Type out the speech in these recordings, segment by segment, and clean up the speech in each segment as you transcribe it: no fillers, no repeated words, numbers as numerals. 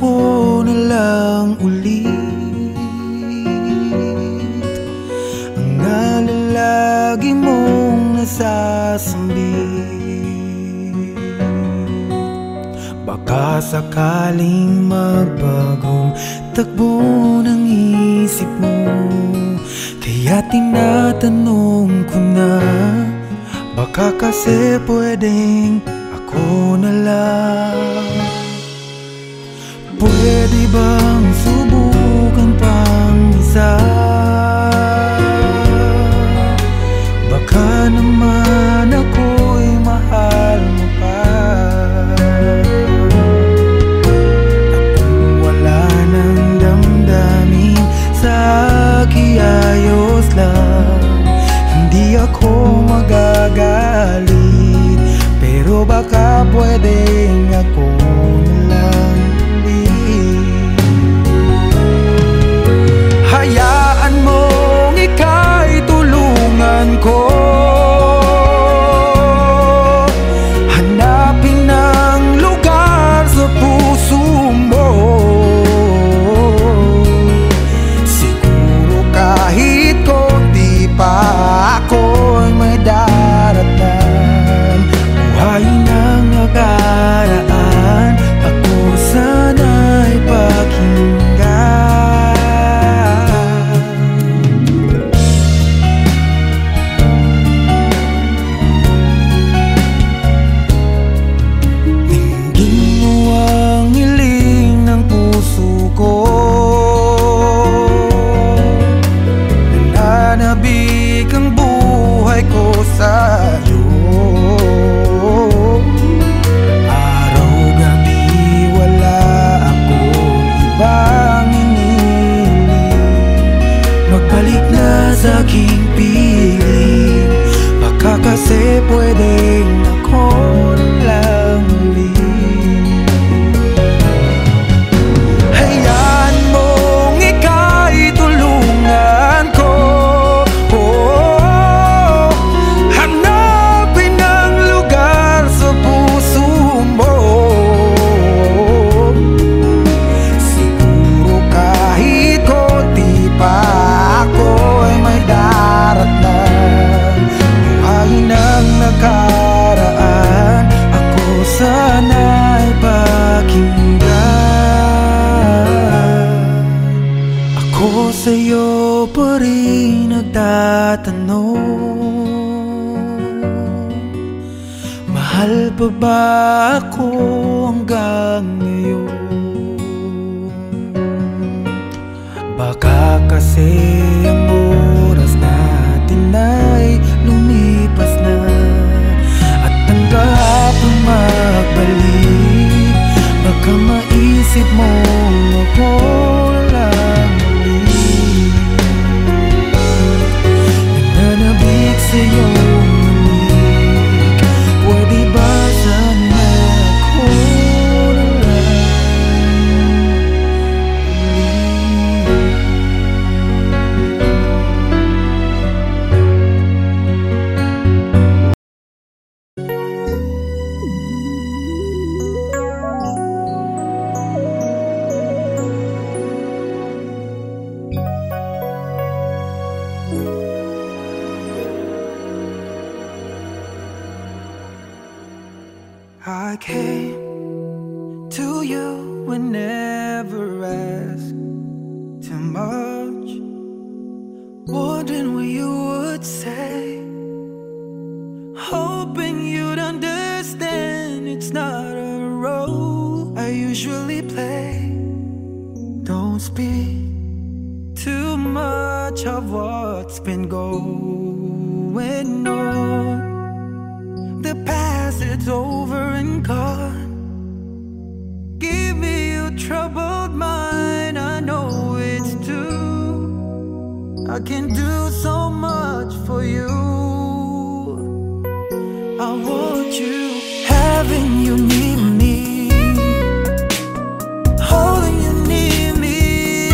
ako na lang ulit ang nalalagi mong nasasambit. Baka sakaling magbagong takbo ng isip mo, kaya tinatanong ko na, baka kasi pwedeng ako na lang. Pwede bang subukan pang isa? Baka naman ako'y mahal mo pa. At kung wala nang damdamin sa kiayos lang, hindi ako magagalit. Pero baka pwedeng ako na lang. Hayaan mong ika'y tulungan ko, hanapin ang lugar sa puso mo. Siguro kahit konti pa ako'y may daratan. Buhayin ang nakaraan, ako sana'y pakinggan. Sa aking piling, baka kasi pwedeng ako lang ulit. Hayaan mong ika'y tulungan ko, hanapin ang lugar sa puso mo. Siguro kahit konti pa nakaraan, ako sana'y pakinggan. Ako sa'yo pa rin nagtatanong, mahal pa ba ako hanggang ngayon? Baka kasi ang oras natin ay lumipas na, at ang kahapon magbalik. Baka maisip mo ako lang ulit, nananabik sa'yo ulit. Pwede ba sana ako na lang I came to you and never asked too much, wondering what you would say, hoping you'd understand it's not a role I usually play. Don't speak too much of what's been going on. The past, it's over and gone. Give me your troubled mind, I know it's true. I can do so much for you. I want you, having you near me, holding you near me.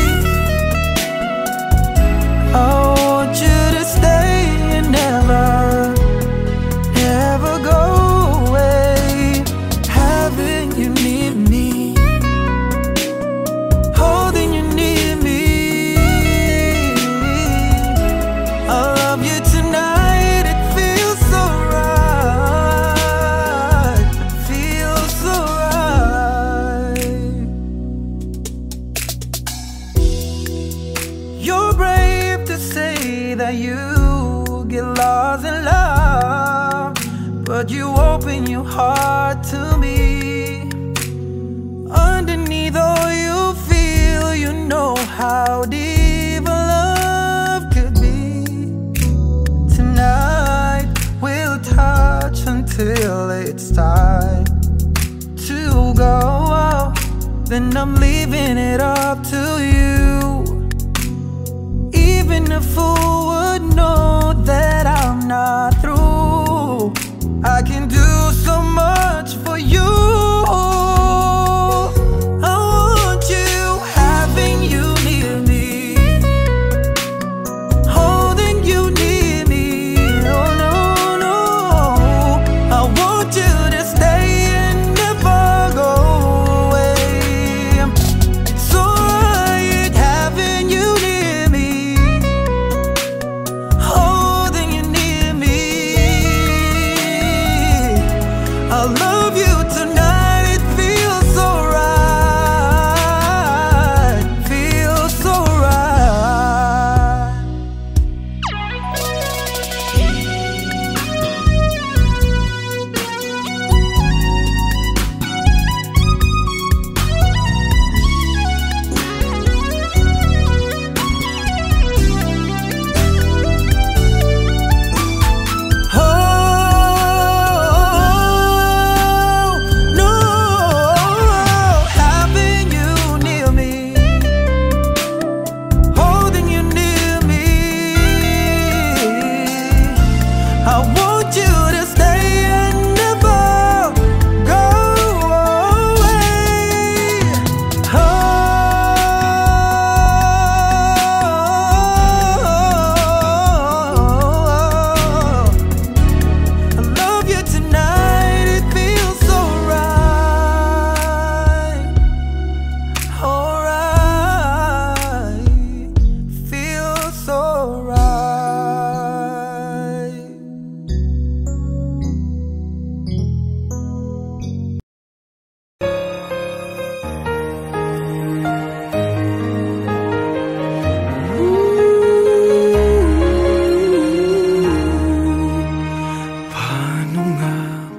I want you to stay and never, never go away. Having you near me, that you get lost in love, but you open your heart to me. Underneath all you feel, you know how deep a love could be. Tonight we'll touch until it's time to go. Then I'm leaving it up to you. Even a fool would know that I'm not through. I can do so much for you.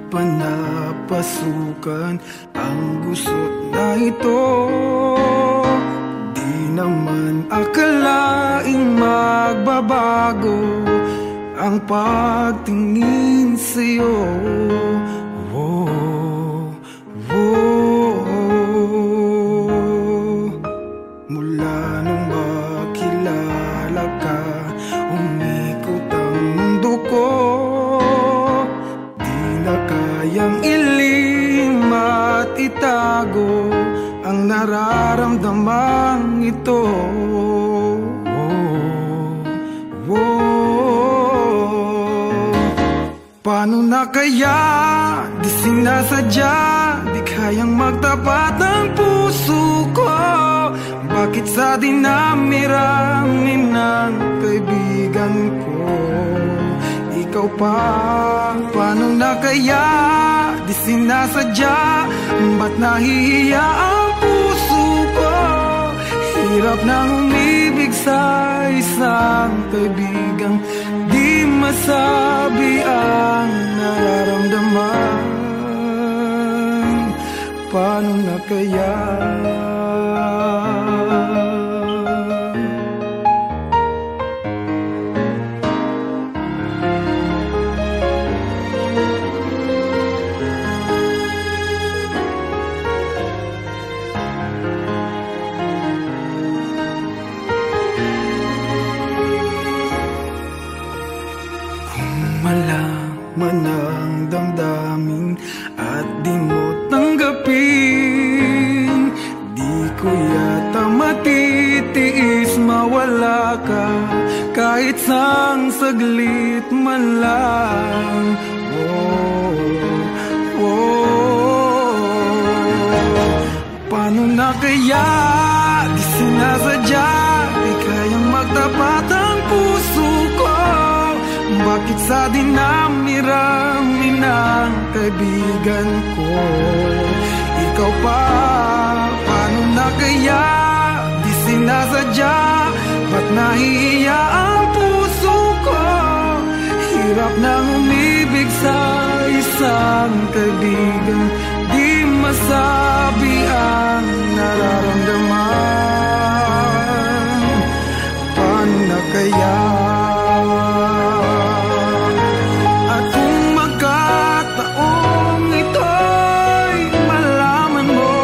Panapasukan ang gusot na ito. Di naman akalaing magbabago ang pagtingin sa'yo. Whoa, whoa. Mula nung makilala ka, umikot ang mundo ko. Kayang ilim at itago ang nararamdamang ito. Oh, oh. Paano na kaya? Di sinasadya, di kayang magtapat ang puso ko. Bakit sa dinami-rami ng kaibigan ko? Ikaw pa, paano na kaya? Di sinasadya, ba't nahihiya ang puso ko? Hirap nang umibig sa isang kaibigang di masabi ang nararamdaman. Paano na kaya? Malaman ang damdamin at di mo tanggapin. Di ko yata matitiis mawala ka kahit sang saglit man lang. Oh, oh. Paano na kaya? Di sinasadya, di kayang magtapat ang puso ko. Bakit sa dinami-rami ng kaibigan ko? Ikaw pa, paano na kaya? Di sinasadya, ba't nahihiya ang puso kaibigan, di masabi ang nararamdaman. Paano na kaya? At kung magkataong ito'y malaman mo,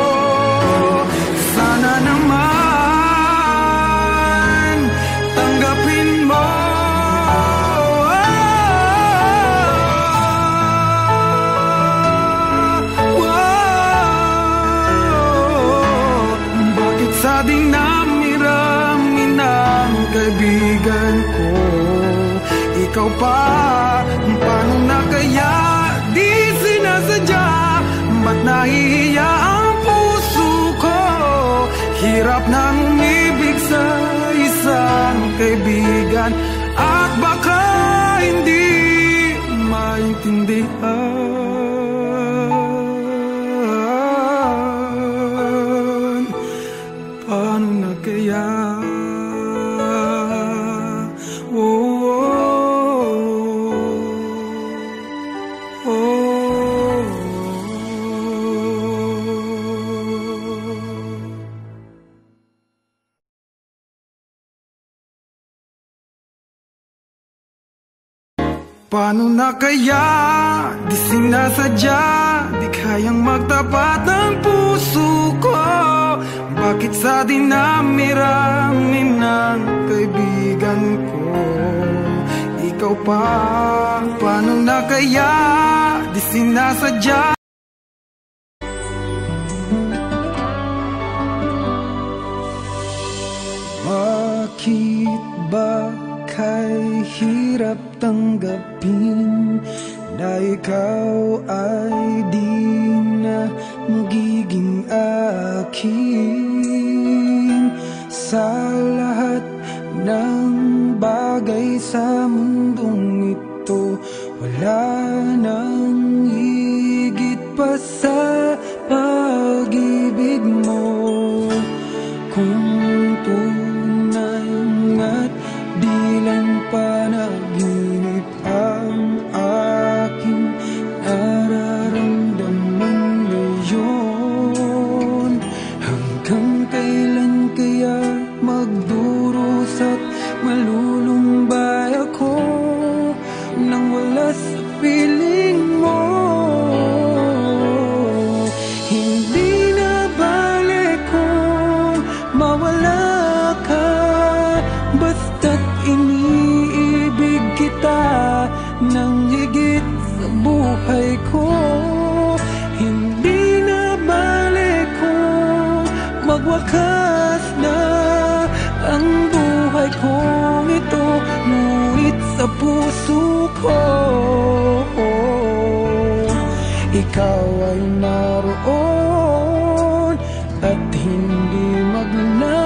sana naman tanggapin mo. Sa dinami-rami ng kaibigan ko, ikaw pa, paano na kaya? Di sinasadya, ba't nahihiya ang puso ko? Hirap nang umibig sa isang kaibigan, at baka hindi maintindihan. Paano na kaya? Oh, oh, oh. Paano na kaya? Di sinasadya, di kayang magtapat ng puso ko. Bakit sa dinami-rami ng kaibigan ko, ikaw pa, paano na kaya? Di sinasadya. Bakit ba kay hirap tanggapin na ikaw ay di na magiging akin? Sa lahat ng bagay sa mundong ito, wala nang higit pa sa pag-ibig mo. Kung tunay nga't di lang panaginip ang aking nararamdaman ngayon, hanggang kailan kaya magdurusa at malulumbay ako nang wala sa piling mo? Hindi na balik kung mawala ka, basta't iniibig kita nang higit sa buhay ko. Hindi na balik kung magwakas na ang buhay kong ito, ngunit sa puso ko ikaw ay naroon at hindi magnalaw.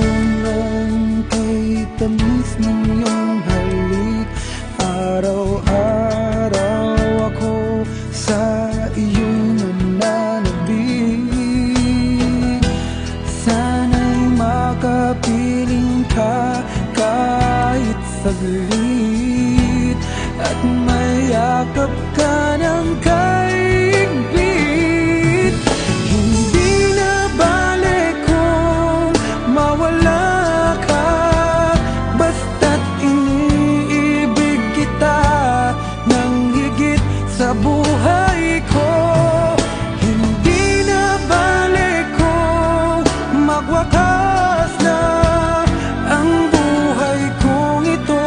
Sadyang kay tamis ng iyong halik, araw-araw ako sa iyong nananabik. Sana'y makapiling ka kahit saglit, at mayakap ka ng kaigpit. Hindi na balik kung mawala ka, basta't iniibig kita nang higit sa buhay ko. Hindi na balik kung magwakas na ang buhay kong ito,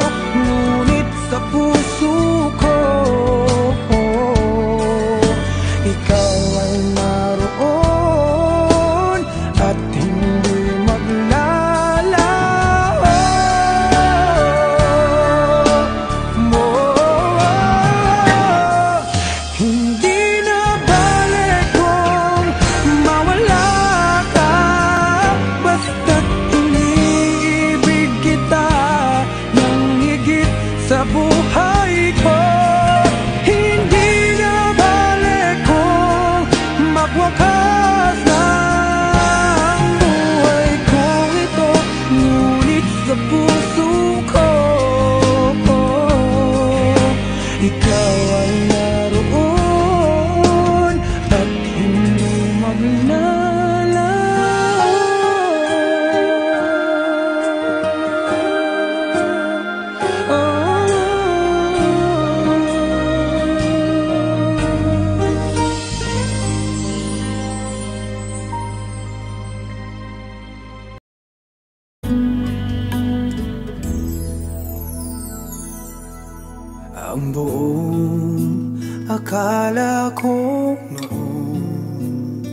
Ang buong akala ko noon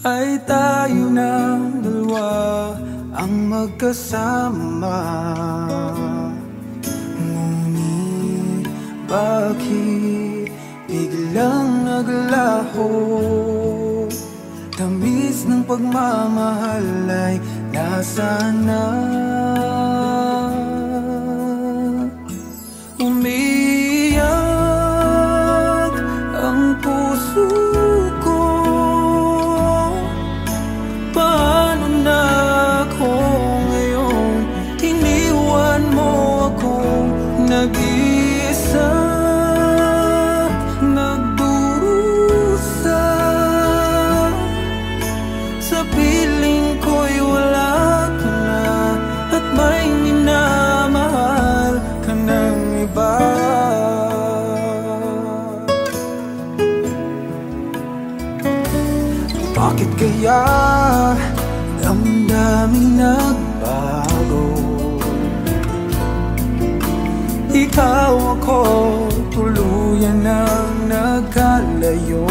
ay tayo ng dalawa ang magkasama. Ngunit bakit biglang naglaho? Tamis ng pagmamahal ay nasaan na? Umiyak ang puso ko. Paano na ako ngayon? Iniwan mo ako nag-iisa, nagdurusa. Sa piling ko'y wala ka na at may minamahal ka ng iba. Bakit kaya damdaming nagbago? Ikaw ako tuluyan ng nagkalayo.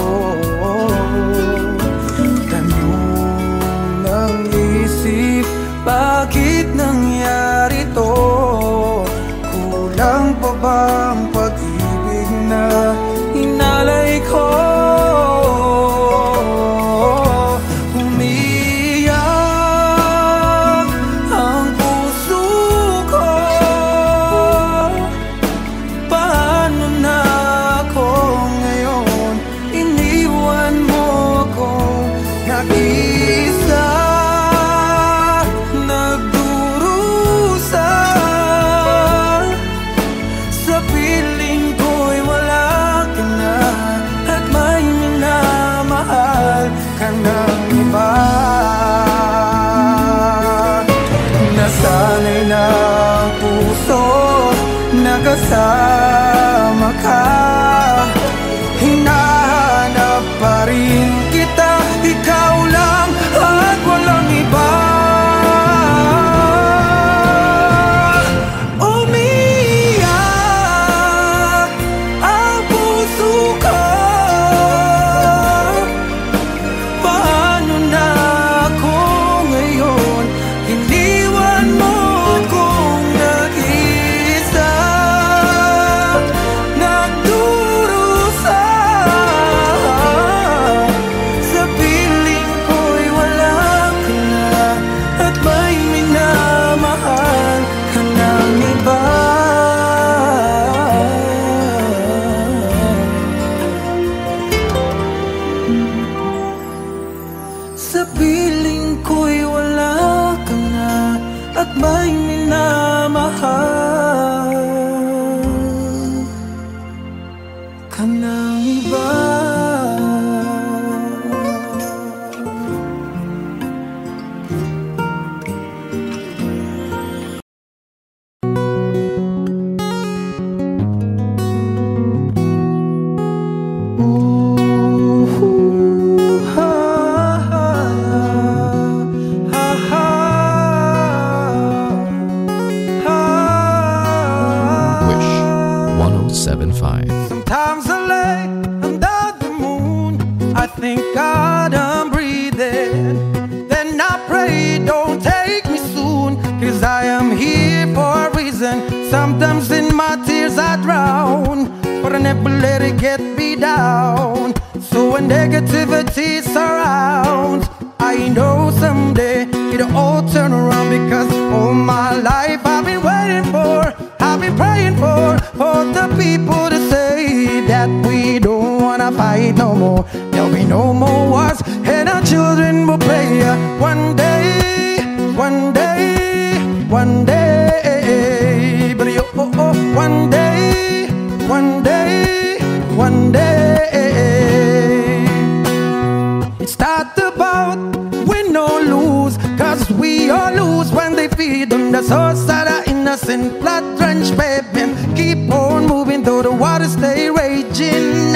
Tanong ng isip, bakit nangyari to? Kulang pa bang pag-ibig na inalay ko? Umiyak ang puso ko. Paano na ako ngayon? Iniwan mo ako nag-isa, nagdurusa. Sa piling ko'y wala ka na at may minamahal ka ng iba. Nasanay na ang puso nakasama ka. Hinahanap pa rin kita, ikaw lang at walang iba. Umiyak ang puso ko. Paano na ako ngayon? Iniwan mo akong nag-isa, nagdurusa. Sa piling ko'y wala ka na at may minamahal ka ng iba. Sa piling ko'y wala ka na at may minamahal ka ng iba. Wish 1075. Sometimes I lay under the moon, I thank God I'm breathing. Then I pray, don't take me soon, 'cause I am here for a reason. Sometimes in my tears I drown, but I never let it get me down. So when negativity surrounds, I know someday it'll all turn around, because all my life I've been waiting for, I've been praying for the people to say that we don't wanna fight no more. There'll be no more wars, and our children will play. One day, one day, one day, but one day, one day, one day. It's not about win or lose, 'cause we all lose when they feed them the source of our innocent blood-drenched baby. Keep on moving though the waters stay raging.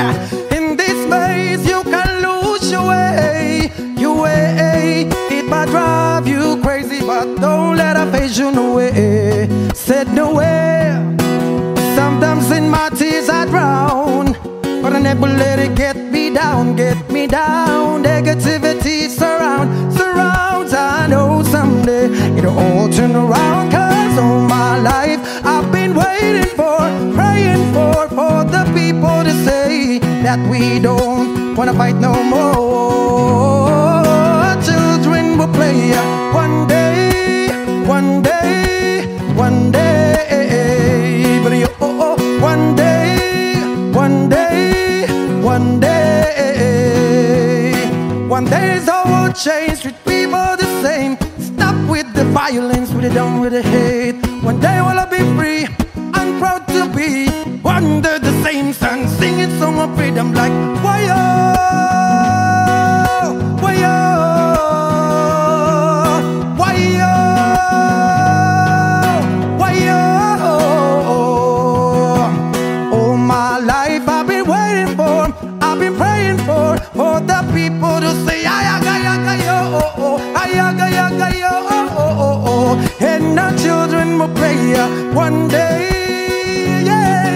In this maze you can lose your way, your way. It might drive you crazy, but don't let it phase you no way. Said nowhere. Some when my tears are drowned, but I never let it get me down, get me down. Negativity surrounds. I know someday it'll all turn around, 'cause all my life I've been waiting for, praying for the people to say that we don't wanna fight no more. Children will play one day, one day, one day, but one day, one day, one day. One day it's all will change, treat people the same. Stop with the violence, we're done with the hate. One day will I be free, I'm proud to be under the same sun, singing song of freedom like why-oh, why-oh, why-oh, why-oh. All my life I've been waiting for, I've been praying for the people to say ayaga-yaga-yo, ayaga-yaga-yo, and our children will play one day, yeah,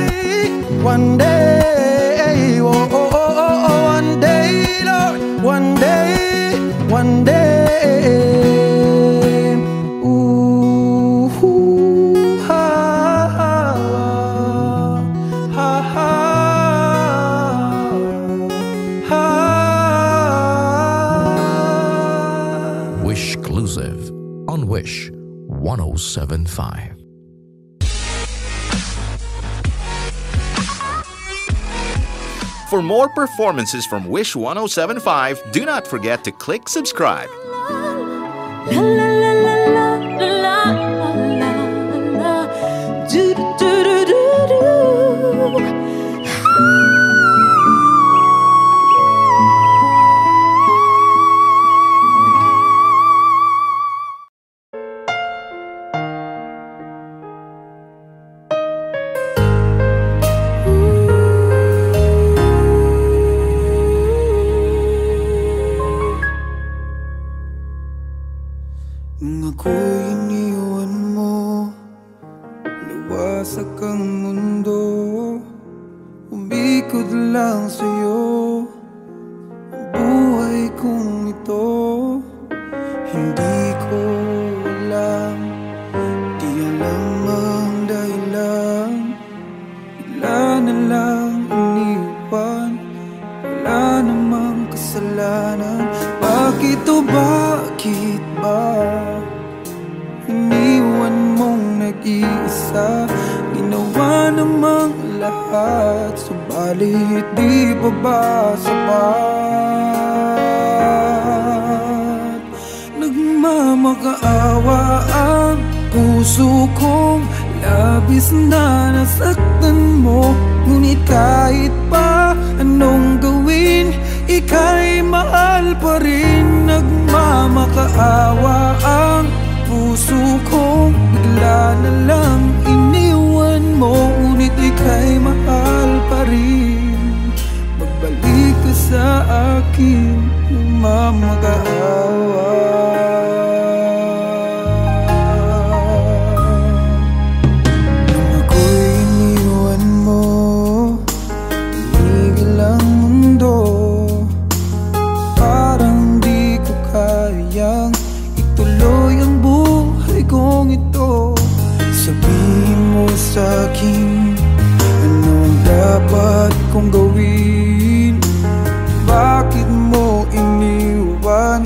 one day, oh, oh, oh, oh, one day, Lord, one day, one day. Ooh, ha, ha, ha, ha, ha. Wish Exclusive on Wish 107.5. For more performances from Wish 107.5, do not forget to click subscribe. La la la la la la la la. Do do do do do. Nung ako'y iniwan mo, luwasak ang mundo, umikot lang sa'yo ang buhay kong ito. Hindi ko alam, di alam ang dahilan, bigla na lang iniwan, wala namang kasalanan. Bakit o bakit ba iniwan mong nag-iisa? Ginawa namang lahat, subalit di pa ba sapat? Nagmamakaawa ang puso kong labis na nasaktan mo, ngunit kahit pa anong gawin, ika'y mahal pa rin. Nagmamakaawa ang puso kong bigla na lang iniwan mo, ngunit ika'y mahal pa rin. Magbalik ka sa akin, nagmamakaawa. Nung ako'y iniwan mo, tumigil ang mundo, parang di ko kayang ituloy ang buhay kong ito. Sabihin mo sa'kin, anong dapat kong gawin? Bakit mo iniwan?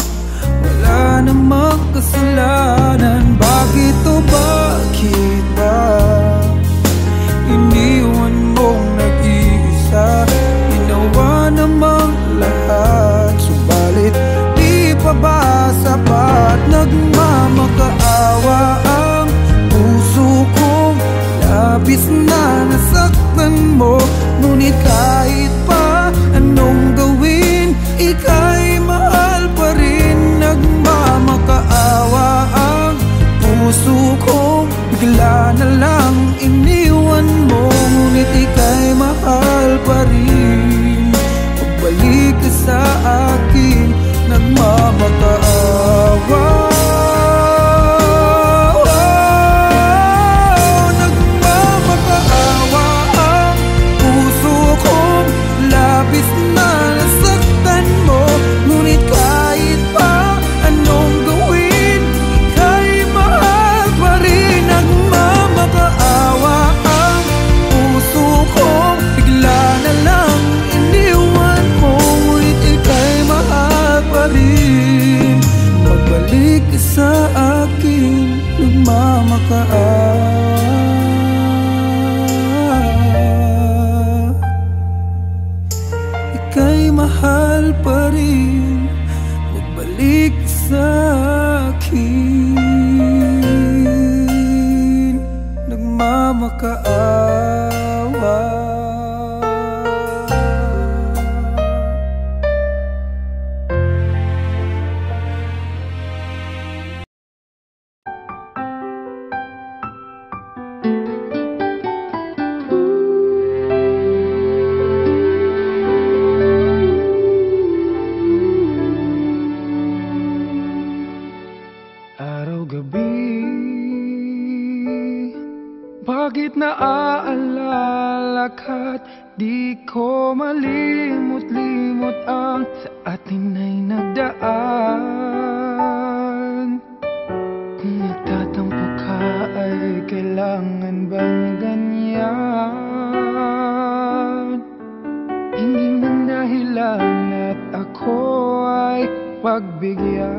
Wala namang kasalanan. Bakit o bakit ba iniwan mong nag-iisa? Ginawa namang lahat, subalit di pa ba sapat? Nagmamakaawa ang puso kong labis na nasaktan mo, ngunit kahit pa anong gawin, ika'y mahal pa rin. Nagmamakaawa ang puso kong bigla na lang iniwan mo, ngunit ika'y mahal pa rin. Pagbalik ka sa akin, nagmamakaawa. Nagmamakaawa ang nagmamakaawa. Bakit naaalala ka't di ko malimot-limot ang sa atin ay nagdaan? Kung nagtatampo ka ay kailangan bang ganyan? Hindi man dahilan at ako ay pagbigyan.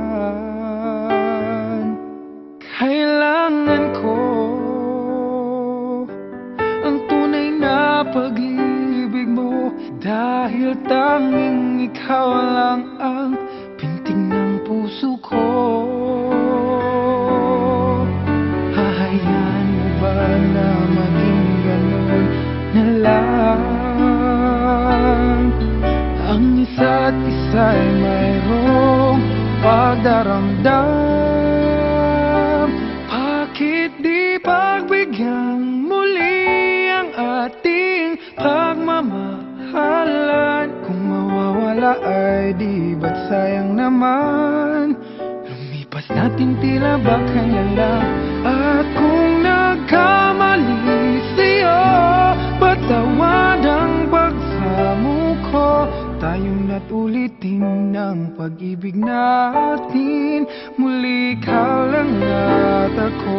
Kailangan ko pag-ibig mo, dahil tanging ikaw lang ang pintig ng puso ko. Hahayaan mo ba na maging ganun na lang? Ang isa't isa'y mayroong pagdaramdam. Bakit di pagbigyan muli ang ating pagmamahalan? Kung mawawala ay di ba't sayang naman? Lumipas natin tila ba kailan lang? At kung nagkamali sa'yo, patawad ang pagsamo ko. Tayong na't ulitin ng pag-ibig natin. Muli ikaw lang at ako.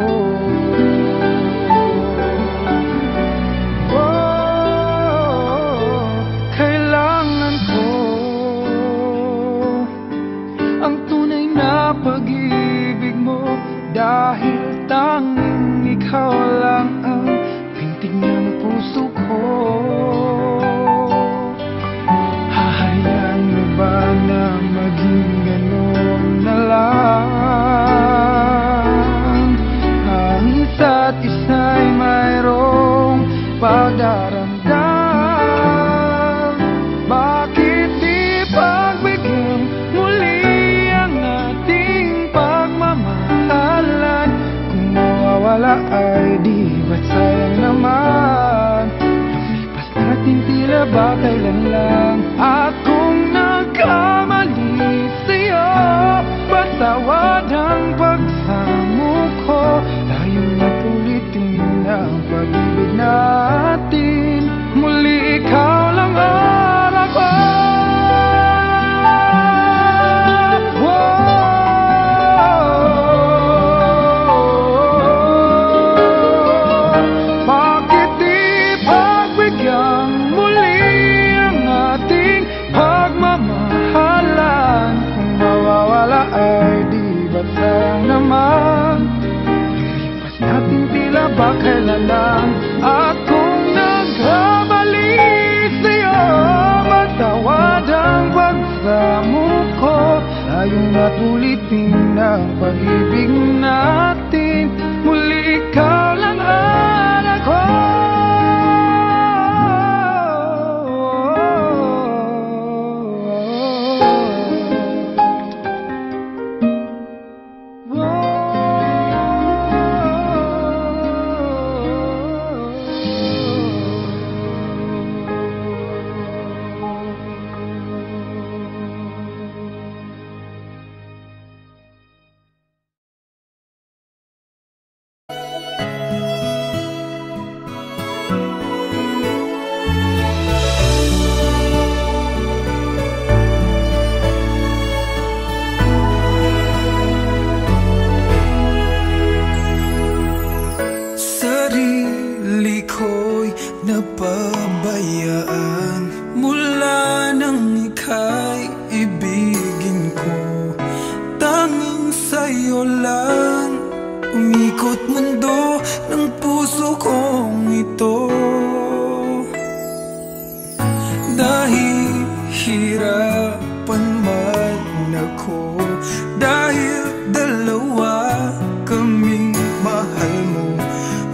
Pag-ibig mo, dahil tanging ikaw lang ang pintig ng puso ko. Hahayaan mo ba na maging gano'n na lang? Ang isa't isa'y mayroong pagdaramdam. Bakit di pagbigyan muli wala ay di ba't sayang naman? Lumipas natin tila ba kailan lang? At kung nagkamali sa'yo, patawad ang pagsamo ko. Tayong napulitin ang pag-ibig natin. Muli ikaw lang ang ako. Lumipas natin tila ba kailan lang? At kung nagkamali sa'yo, matawad ang pagsamo ko. Tayong natulitin ang pag-ibig natin. Muli ikaw lang ang ako. Napabayaan mula nang ika'y ibigin ko. Tanging sa'yo lang umikot mundo ng puso kong ito. Dahil hirapan man ako, dahil dalawa kaming mahal mo,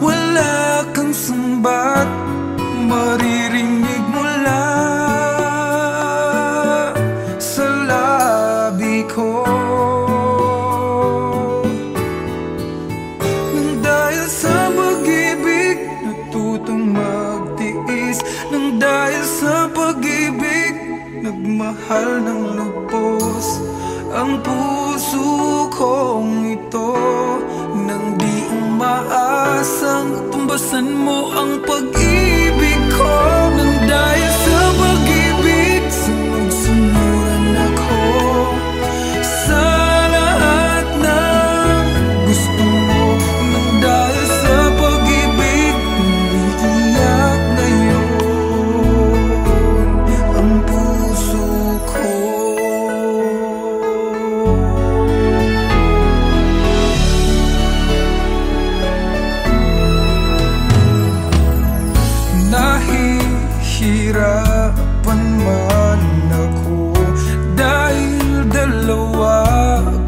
wala sambat maririnig mula sa labi ko. Nang dahil sa pag-ibig natutong magtiis, nang dahil sa pag-ibig nagmahal ng lubos ang puso kong ito. Nang di umaasang tumbasan mo ang pag-ibig ko. Nang dahil sa pag-ibig sunod-sunuran ako sa lahat ng gusto mo. Nang dahil sa pag-ibig umiiyak ngayon ang puso ko. Nahihirapan man ako dahil dalawa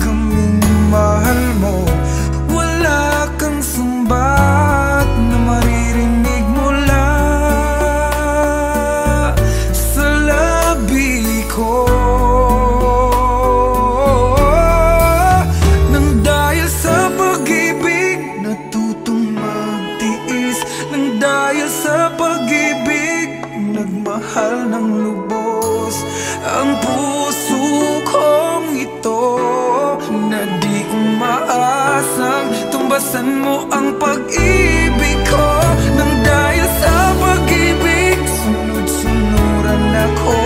kaming mahal mo. Wala kang sumbat na maririnig mula sa labi ko. Nang dahil sa pag-ibig natutong magtiis, nang dahil sa pag-ibig nagmahal ng lubos ang puso kong ito. Na di umaasang tumbasan mo ang pag-ibig ko. Nang dahil sa pag-ibig sunod-sunuran ako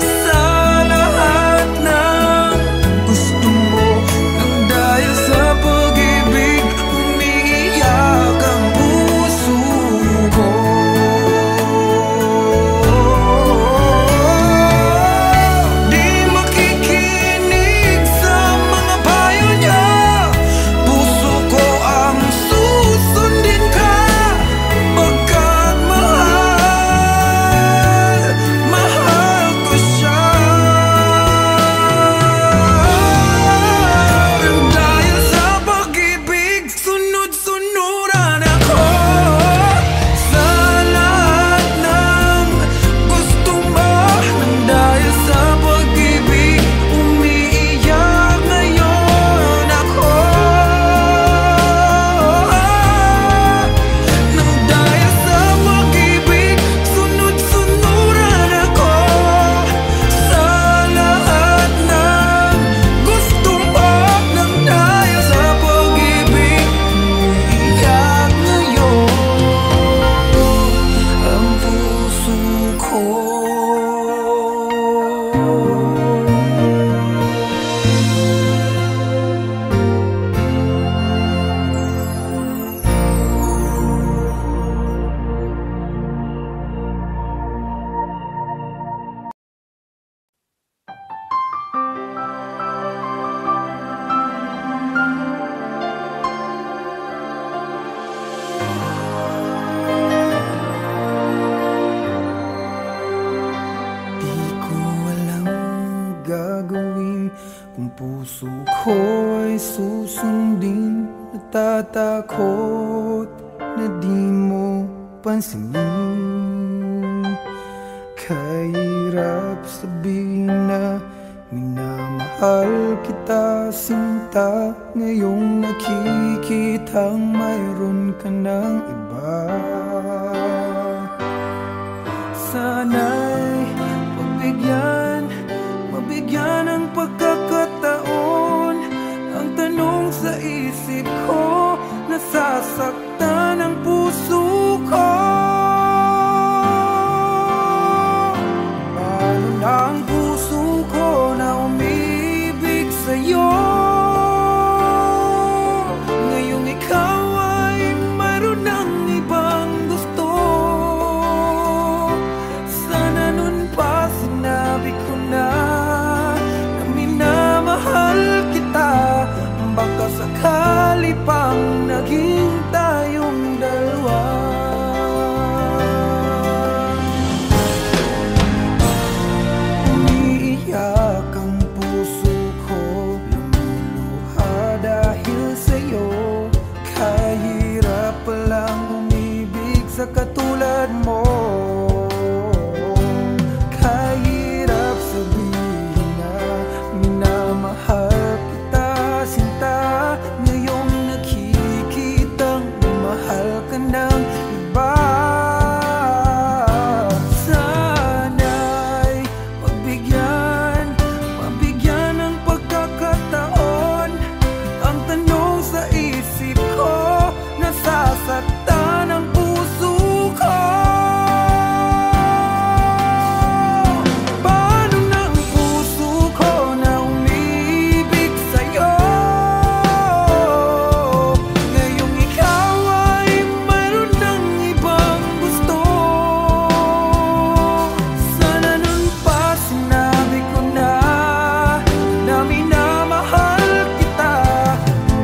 sa lahat ng gusto mo. Nang dahil sa pag-ibig umiiyak ang puso ko. Kung puso ko ay susundin, natatakot na di mo pansinin. Kahirap sabihin na minamahal kita sinta. Ngayong nakikitang mayroon ka ng iba. Sana'y mabigyan ng pagkakataon. Ang tanong sa isip ko, nasasaktan ang puso ko. Paano na ang puso ko na umibig sa'yo? Ngayong ikaw ay mayroon ng ibang gusto. Sana nun pa sinabi ko na minamahal kita. Baka sakali pang naghintay ka ng iba. Sana'y mabigyan ng pagkakataon. Ang tanong sa isip ko, nasasaktan ang puso ko. Paano na ang puso ko na umibig sa'yo? Ngayong ikaw ay mayroon ng ibang gusto. Sana nun pa sinabi ko na minamahal kita.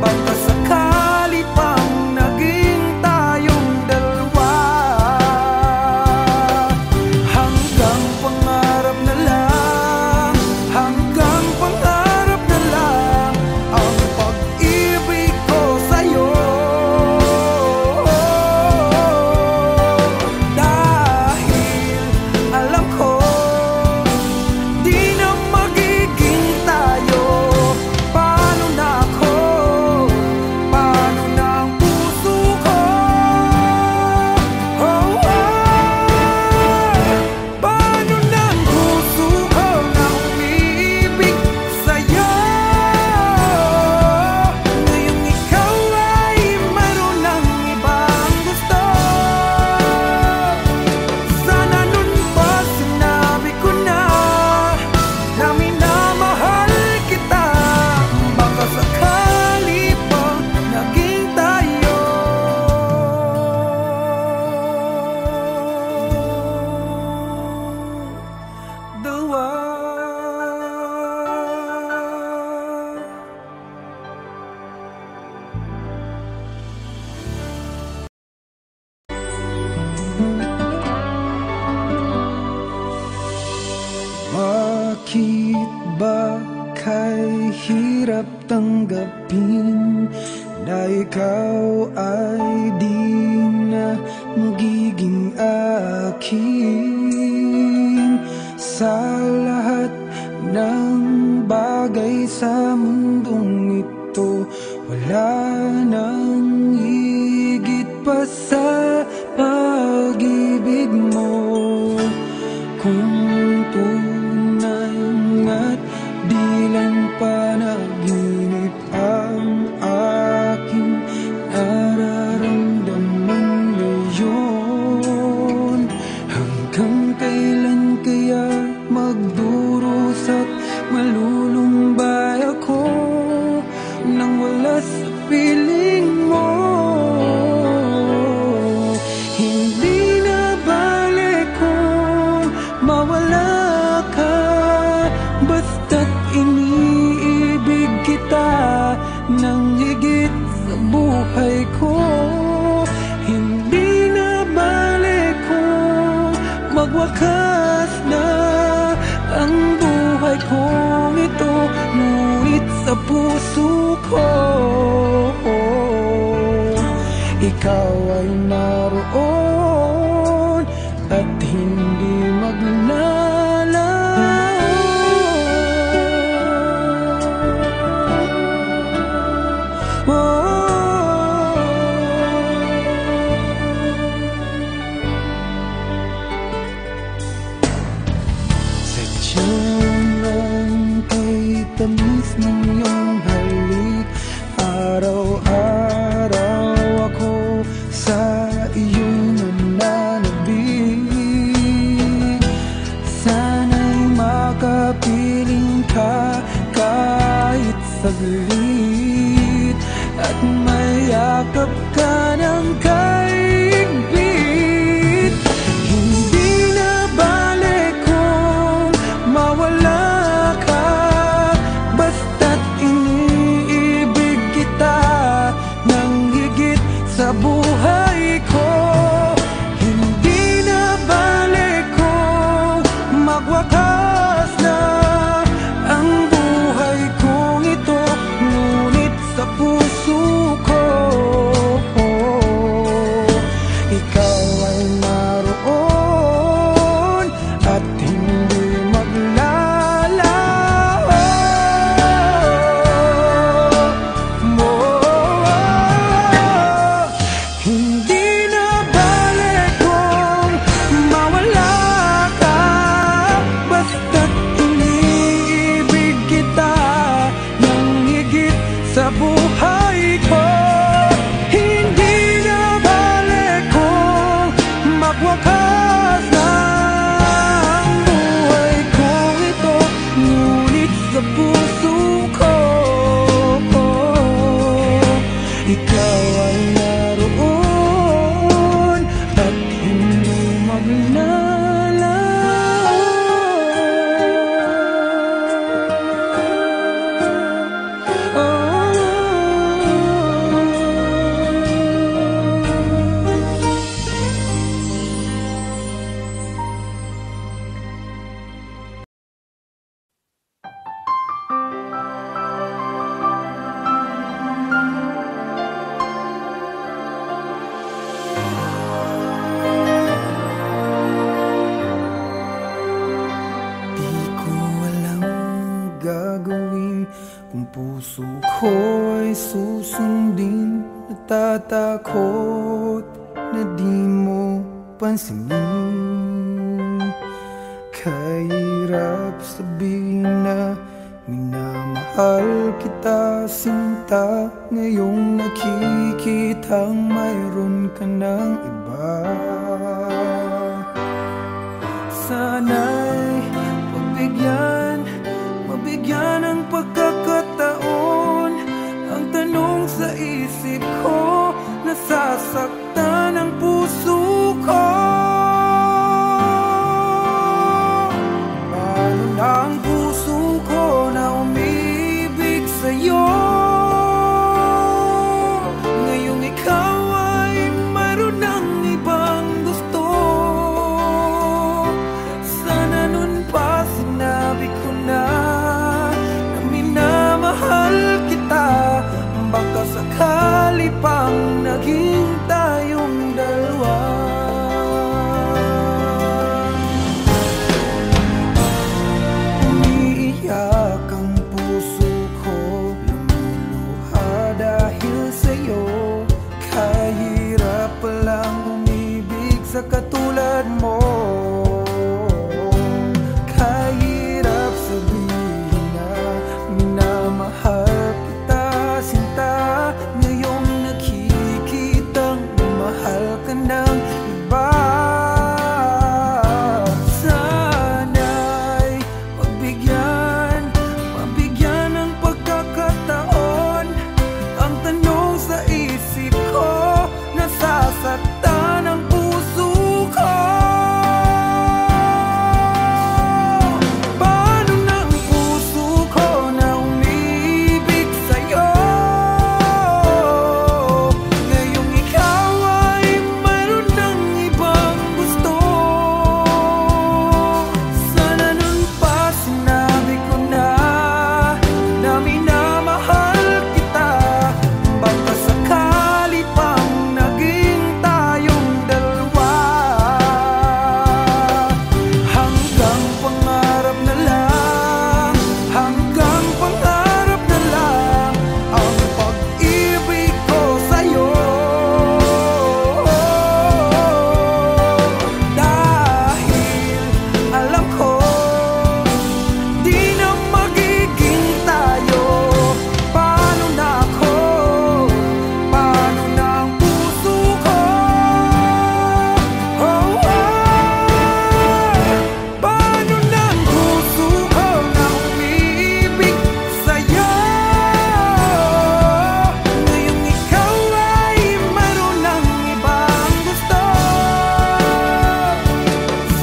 Baka sakali pang naging tayong dalawa. Hanggang pangarap na lang, hanggang pangarap na lang ang pag-ibig ko sa'yo. Dahil alam ko di na magiging tayo. Paano na ako? Paano na ang puso ko? Oh, paano na ang puso ko na umiibig sa'yo? Ngayong ikaw ay mayroon ng ibang gusto. Sana nun pa sinabi ko na minamahal kita. Baka sakali pang naging tayo dalawa. Bakit ba kay hirap tanggapin na ikaw ay di na magiging akin? Sa lahat ng bagay sa mundong ito, wala nang higit pa sa pag-ibig mo. Kung tunay nga't di lang panaginip ang aking nararamdaman ngayon, hanggang kailan kaya magdurusa at malulumbay ako nang wala sa piling mo? Hindi na balik kung mawala ka, basta't iniibig kita nang higit sa buhay ko. Hindi na balik kung magwakas na ang buhay kong ito, ngunit sa puso ko ikaw ay naroon at hindi maglalaho. Sadyang kay tamis ng iyong halik, araw-araw ako sa iyong nananabik. Sana'y makapiling ka kahit saglit, at mayakap ka ng kaigpit. Hindi na balik kung mawala ka, basta't iniibig kita nang higit sa buhay ko. Hindi na balik kung magwakas na ang buhay kong ito, ngunit sa puso ko ikaw ay naroon at hindi maglalaho. Hindi natatakot na di mo pansinin. Kahirap sabihin na minamahal kita, sinta. Ngayong nakikitang mayroon ka ng iba. Sana'y mabigyan ng pagkakataon. Ang tanong sa isip ko, nasasaktan ang puso ko. Paano na ang puso ko na umibig sa'yo? Ngayong ikaw ay mayroon ng ibang gusto. Sana nun pa sinabi ko na minamahal kita. Baka sakali pang naging tayong dalawa. Umiiyak ang puso ko, lumuluha dahil sa'yo. Kahirap palang umibig sa katulad mo. Kahirap sabihin na minamahal kita, sinta. Ngayong nakikitang mahal ka ng iba. Sana'y mabigyan ng pagkakataon. Ang tanong sa isip ko, nasasaktan ang puso ko. Paano na ang puso ko na umibig sa'yo? Ngayong ikaw ay mayroon ng ibang gusto. Sana nun pa sinabi ko na minamahal kita. Baka sakali pang naging tayong dalawa. Hanggang pangarap na lang, hanggang pangarap na lang ang pag-ibig ko sa'yo. Dahil alam ko, di na magiging tayo. Paano na ako? Paano na ang puso ko? Paano na ang puso ko na umiibig sa'yo? Ngayong ikaw ay mayroon ng ibang gusto.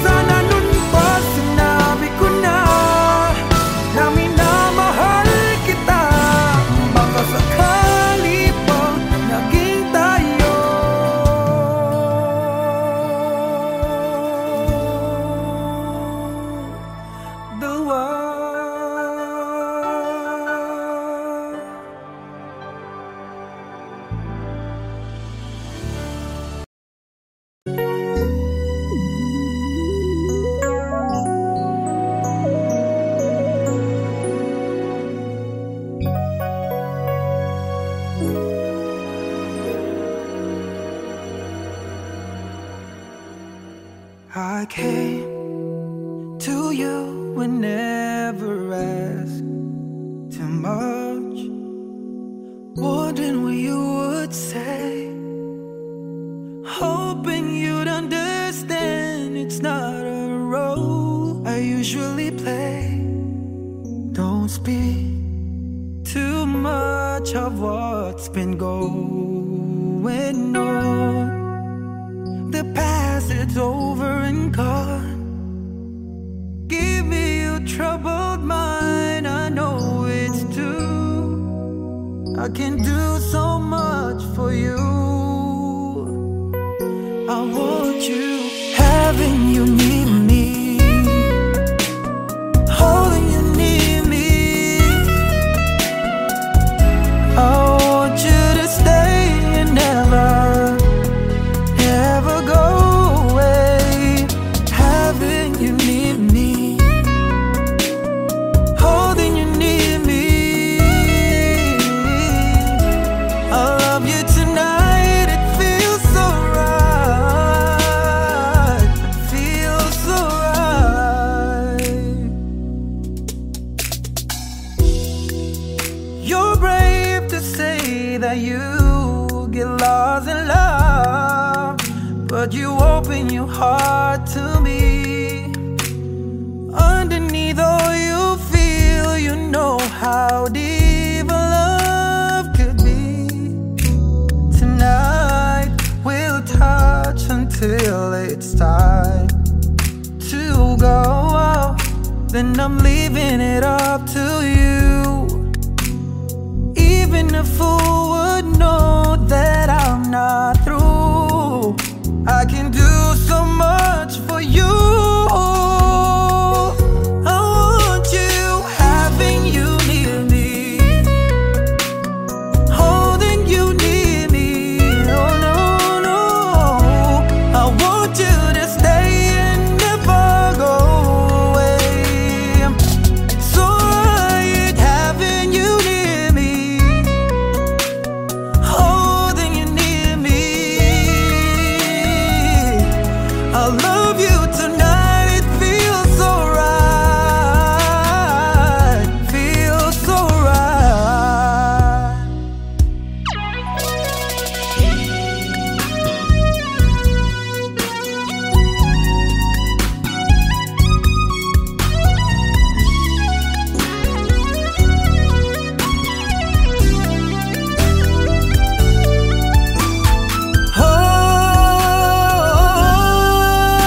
Sana nun pa sinabi ko na minamahal kita. Baka sakali pang naging tayo dalawa. I came to you and never asked too much, wondering what you would say, hoping you'd understand it's not a role I usually play. Don't speak too much of what's been going on. The past, it's over and gone. Give me your troubled mind, I know it's true. I can do so much for you. I want you, having you near me, holding you near me. I want you to stay and never go away. Having you near me, holding you near me. I love you tonight. but you open your heart to me. Underneath all you feel, you know how deep a love could be. Tonight we'll touch until it's time to go. Then I'm leaving it up to you. Even a fool would know that I'm not through. I can do so much for you. I want you, having you near me, holding you near me. Oh no, no, I want you to stay and never go away. So right, having you near me, holding you near me. I love you tonight, it feels so right, feels so right.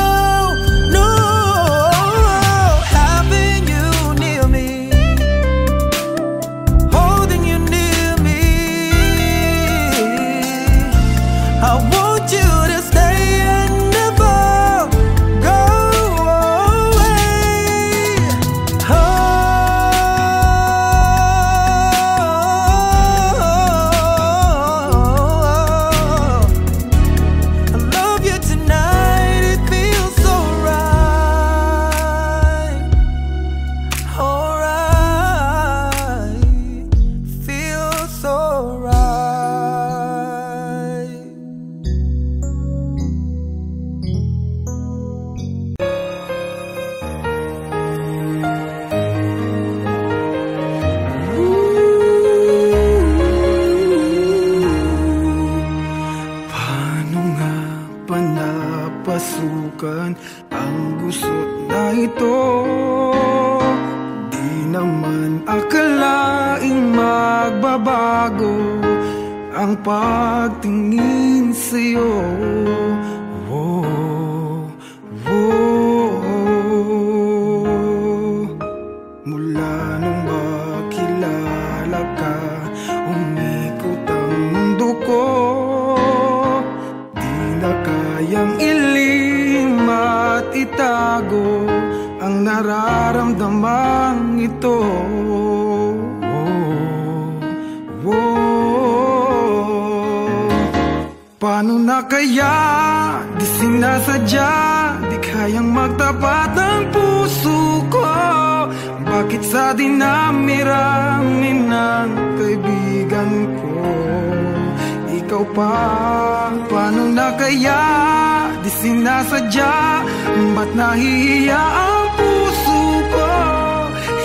Oh no, having you near me, holding you near me. I want you to stay and never go away. Oh, I love you tonight, it feels so right. Alright, feels so right. Paano nga ba napasukan ang gusot na ito? Di naman akalaing magbabago ang pagtingin sa'yo. Oh, oh. Mula nung makilala ka, umikot ang mundo ko. Di na kayang ilim at itago ang nararamdamang ito. Oh, oh. Paano na kaya? Di sinasadya, di kayang magtapat ang puso ko. Bakit sa dinami-rami ng kaibigan ko, ikaw pa? Paano na kaya? Di sinasadya, ba't nahihiya ang puso ko?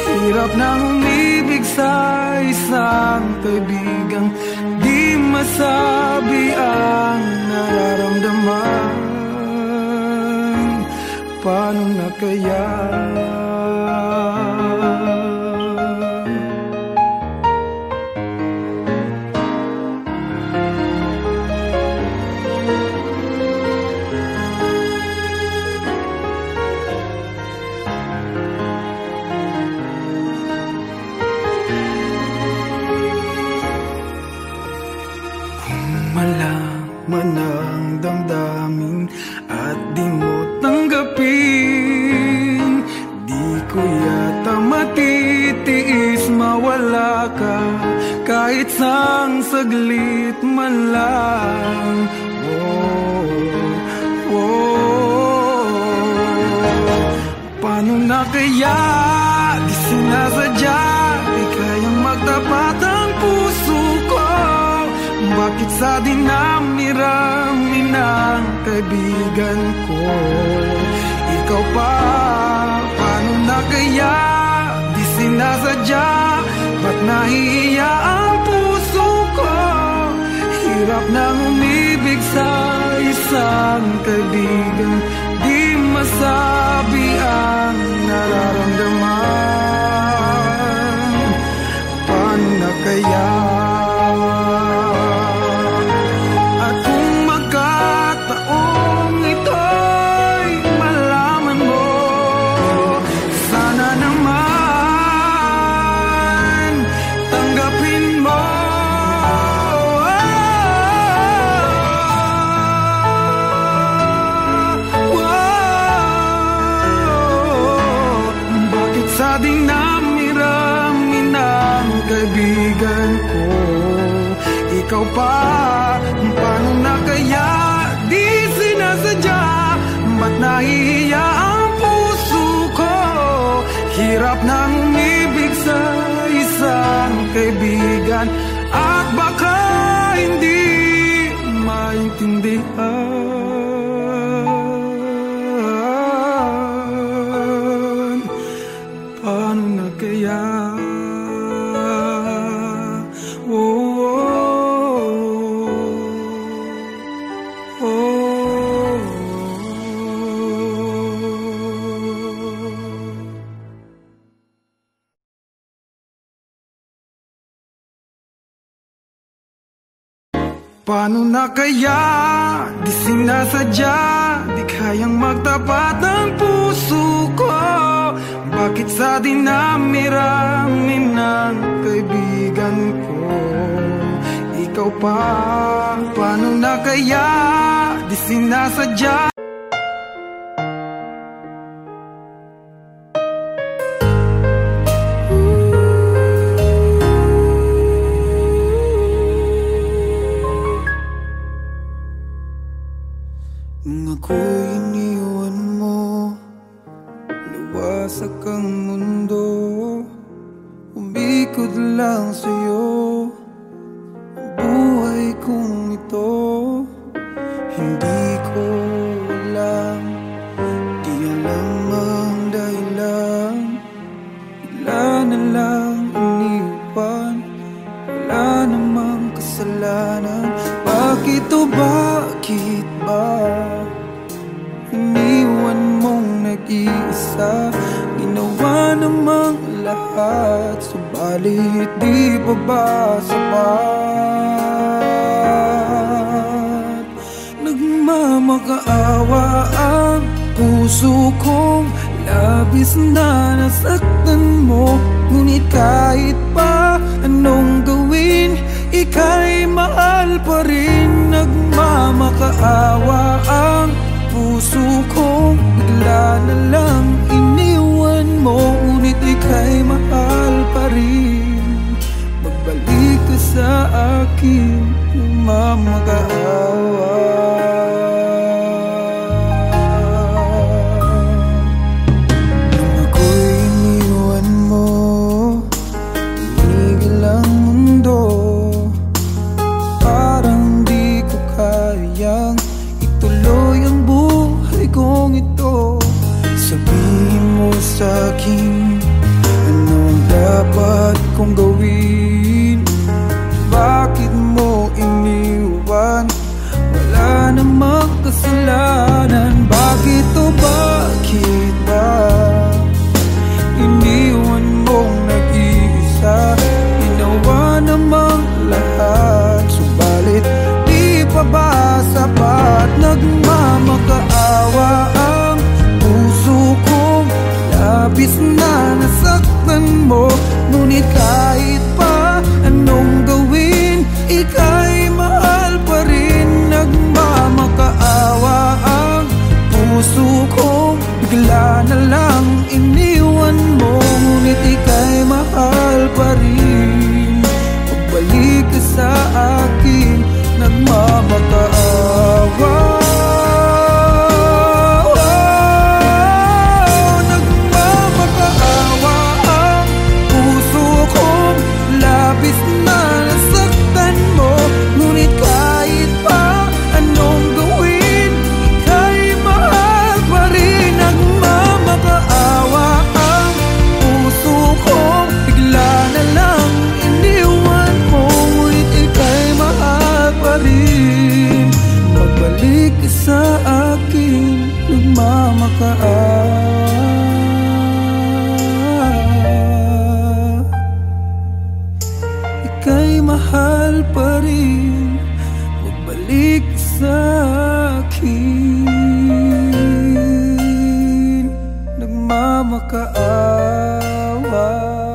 Hirap nang umibig sa isang kaibigang di masabi ang nararamdaman. Paano na kaya? Malaman ang damdamin at di mo tanggapin, di ko yata matitiis mawala ka kahit sang saglit man lang. Oh, oh. Paano na kaya? Di sinasadya, di kayang magtapat ang puso ko. Bakit sa dinami-rami ng kaibigan ko, ikaw pa? Paano na kaya? Di sinasadya, ba't nahihiya ang puso ko? Hirap nang umibig sa isang lang kaibigan, di masabi ang nararamdaman. Paano na kaya? At kung magkataong ito'y malaman mo, sana naman tanggapin mo. Bakit sa dinami-rami ng kaibigan ko, ikaw pa? Paano na kaya? Di sinasadya, ba't nahihiya ang puso ko? Hirap nang umibig sa isang kaibigan, at baka hindi maintindihan. Paano na kaya? Paano na kaya? Di sinasadya, di kayang magtapat ang puso ko. Bakit sa dinami-rami ng kaibigan ko, ikaw pa? Paano na kaya? Di sinasadya. Nung ako'y iniwan mo, luwasak ang mundo, umikot lang sa'yo ang buhay kong ito. Hindi ko alam, di alam ang dahilan, bigla na lang iniwan, wala namang kasalanan. Bakit o bakit ba iniwan mong nag-iisa? Ginawa namang lahat, subalit di pa ba sapat? Nagmamakaawa ang puso kong labis na nasaktan mo. Ngunit kahit pa anong gawin, ika'y mahal pa rin. Nagmamakaawa ang puso kong bigla na lang iniwan mo. Ngunit ika'y mahal pa rin. Magbalik ka sa akin, nagmamakaawa. Nung ako'y iniwan mo, tumigil ang mundo. Parang di ko kayang ituloy ang buhay kong ito. Sabihin mo sa'kin, anong dapat kong gawin? Bakit mo iniwan? Wala namang kasalanan. Bakit o bakit ba iniwan mong nag-iisa? Ginawa namang lahat, subalit di pa ba sapat? Nagmamakaawa ang puso kong labis na nasaktan mo. Ngunit kahit pa anong gawin, ika'y mahal pa rin. Nagmamakaawa ang puso kong bigla na lang iniwan mo. Ngunit ika'y mahal pa rin. Pagbalik ka sa akin, nagmamakaawa. Nagmamakaawa ang puso kong labis na nasaktan mo. Ngunit kahit pa anong gawin, ika'y mahal pa rin. Nagmamakaawa ang puso kong bigla na lang iniwan mo. Ngunit ika'y mahal pa rin. Ika'y mahal pa rin, magbalik sa akin. Nagmamakaawa.